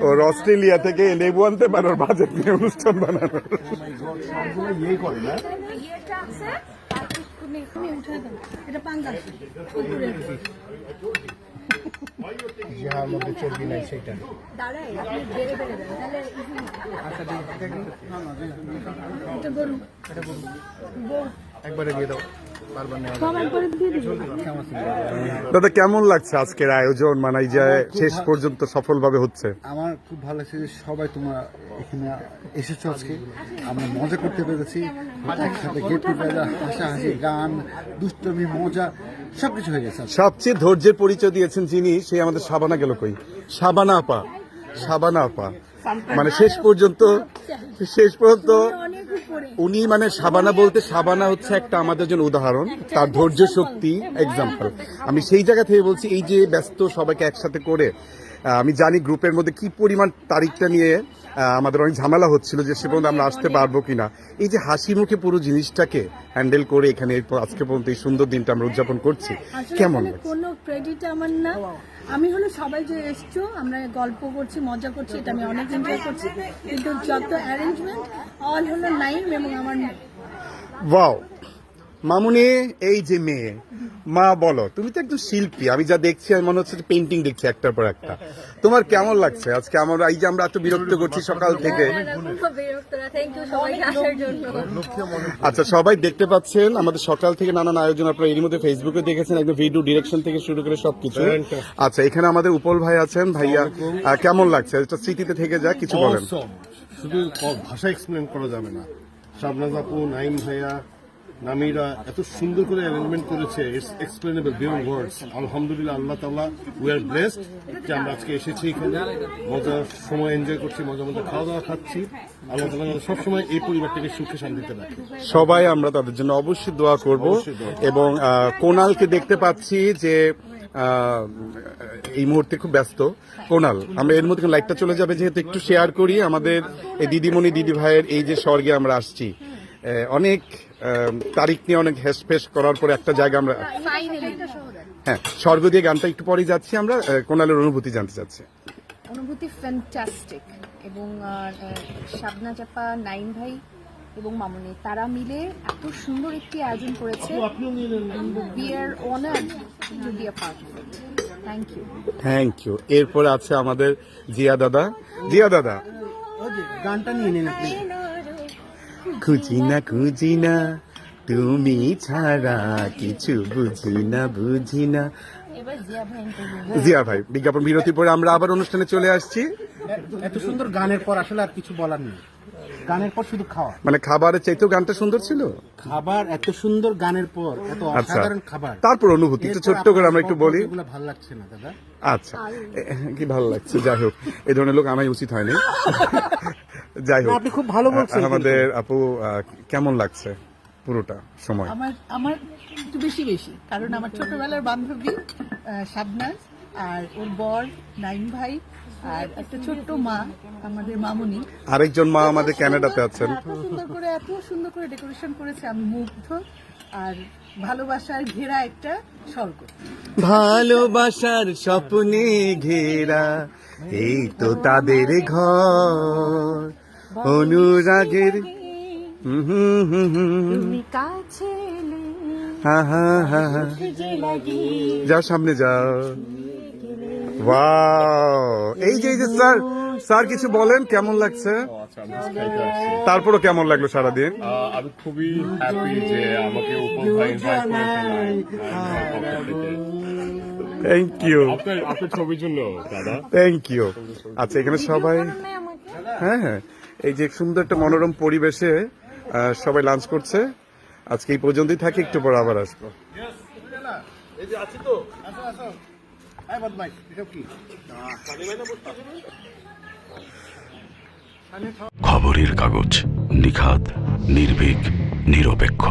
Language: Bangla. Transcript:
ওর অস্ট্রেলিয়া থেকে লেবু আনতে পারে ওর বাজেট নিয়ে অনুষ্ঠান বানানো। চর্বি নাই সেটা একবারে দিয়ে দাও। দাদা কেমন লাগছে আজকের আয়োজন, মানে এই যে শেষ পর্যন্ত সফলভাবে হচ্ছে? আমার খুব ভালো লাগছে যে সবাই তোমরা এখানে এসেছো, আজকে আমরা মজা করতে পেরেছি একসাথে, গেট টুগেদার, হাসাহাসি, গান, দুষ্টমি, মজা সবকিছু হয়ে গেছে। সবচেয়ে ধৈর্যের পরিচয় দিয়েছেন যিনি, সেই আমাদের শাবানা গেল কই? শাবানা আপা, শাবানা আপা মানে শেষ পর্যন্ত উনি মানে শাবানা বলতে, শাবানা হচ্ছে একটা আমাদের জন্য উদাহরণ, তার ধৈর্য শক্তি এক্সাম্পল। আমি সেই জায়গা থেকে বলছি, এই যে ব্যস্ত সবাইকে একসাথে করে, আমি জানি গ্রুপের মধ্যে কি পরিমাণ তারিখটা নিয়ে আমাদের অনেক ঝামেলা হচ্ছিল যে সে পর্যন্ত আমরা আসতে পারবো কিনা। এই যে হাসি মুখে পুরো জিনিসটাকে হ্যান্ডেল করে এখানে আজকে পর্যন্ত এই সুন্দর দিনটা আমরা উদযাপন করছি, কেমন লাগছে? কোনো ক্রেডিট আমার না, আমি হলো সবাই যে এসছো, আমরা গল্প করছি, মজা করছি, এটা আমি অনেক এনজয় করছি, কিন্তু যত অ্যারেঞ্জমেন্ট অল হলো নাইম এবং আমার মেয়ে। ওয়াও মামুনি, এই যে মেয়ে, মা বলো, তুমি তো একদম শিল্পী, আমি যা দেখছি আমি মনে হচ্ছে পেন্টিং দেখছি একটার পর একটা। তোমার কেমন লাগছে আজকে? আমরা এই যে আমরা এত বিরক্ত করছি সকাল থেকে। আচ্ছা, সবাই দেখতে পাচ্ছেন আমাদের সকাল থেকে নানান আয়োজন, আপনারা এর মধ্যে ফেসবুকে দেখেছেন, একদম ভিডিও ডিরেকশন থেকে শুরু করে সবকিছু। আচ্ছা, এখানে আমাদের উপল ভাই আছেন। ভাইয়া কেমন লাগছে? এটা স্মৃতিতে থেকে যাক, কিছু বলেন। শুধু ভাষা এক্সপ্লেন করা যাবে না। শাবনাজ আপু, নাইম ভাইয়া, নামিরা এত সুন্দর করে অ্যারেঞ্জমেন্ট করেছে, ইটস এক্সপ্লেনেবল বিয়ন্ড ওয়ার্ডস। আলহামদুলিল্লাহ, আল্লাহ তাআলা, উই আর ব্লেসড যে আমরা আজকে এসেছি এখানে, মজার সময় এনজয় করছি, মজা খাওয়া দাওয়া খাচ্ছি। আল্লাহ তাআলা সবসময় এই পরিবারটাকে সুখে শান্তিতে রাখে। সবাই আমরা তাদের জন্য অবশ্যই দোয়া করব। এবং কোনালকে দেখতে পাচ্ছি যে এই মুহূর্তে খুব ব্যস্ত। কোনাল, আমরা এর মধ্যে লাইটটা চলে যাবে যেহেতু, একটু শেয়ার করি আমাদের এই দিদিমণি দিদি ভাইয়ের এই যে স্বর্গে আমরা আসছি। অনেক তারিখ নিয়ে অনেক হেসফেস করার পরে একটা জায়গা আমরা, হ্যাঁ, স্বর্গ দিয়ে গানটা একটু পরে যাচ্ছি আমরা। কোনালের অনুভূতি জানতে চাচ্ছি। অনুভূতি ফ্যান্টাস্টিক, এবং শাবনা চাপা, নাইম ভাই এবং মামুনি তারা মিলে এত সুন্দর একটি আয়োজন করেছে। We are honored to be a part of it. Thank you. Thank you. এরপর আছে আমাদের জিয়া দাদা। জিয়া দাদা, গানটা নিয়ে নিন আপনি। খুঁজি না খুঁজি না তুমি ছাড়া কিছু বুঝি না বুঝি না। জিয়া ভাই, বিজ্ঞাপন বিরতির পরে আমরা আবার অনুষ্ঠানে চলে আসছি। এত সুন্দর গানের পর আসলে আর কিছু বলার নেই। গানের পর শুধু খাওয়া, মানে খাবারের চাইতেও গানটা সুন্দর ছিল। খাবার এত সুন্দর, গানের পর এত অসাধারণ খাবার, তারপর অনুভূতি একটু ছোট্ট করে আমরা একটু বলি। ভালো লাগছে না দাদা? আচ্ছা, কি ভালো লাগছে? যাই হোক, এই ধরনের লোক আমায় উচিত হয়নি। যাই হোক, আপনি খুব ভালো বলছেন। আমাদের আপু কেমন লাগছে পুরোটা সময়? আমার একটু বেশি কারণ আমার ছোটবেলার বান্ধবী শাবনাজ, আর ওর বর নাইম ভাই, আর একটা ছোট্ট মা আমাদের মামুনি, আরেকজন মা আমাদের কানাডাতে আছেন। এত সুন্দর করে ডেকোরেশন করেছে, আমি মুগ্ধ। আর ভালোবাসার ঘেরা একটা স্বর্গ, ভালোবাসার স্বপ্নে ঘেরা এই তো তাদের ঘর, অনুরাগের যাও সামনে যাও। ওয়াও, এই যে স্যার, স্যার কিছু বলেন, কেমন লাগছে? তারপরও কেমন লাগলো সারাদিন? আমি খুবই হ্যাপি যে আমাকে উপল ভাই ইনভাইট করেছেন। থ্যাংক ইউ আপনার ছবির জন্য দাদা, থ্যাংক ইউ। আচ্ছা, এখানে সবাই, হ্যাঁ, এই যে সুন্দর একটা মনোরম পরিবেশে সবাই লাঞ্চ করছে। আজকে এই পর্যন্তই থাকে, একটু পর আবার আসবো। খবরের কাগজ, নিখাত, নির্ভীক, নিরপেক্ষ।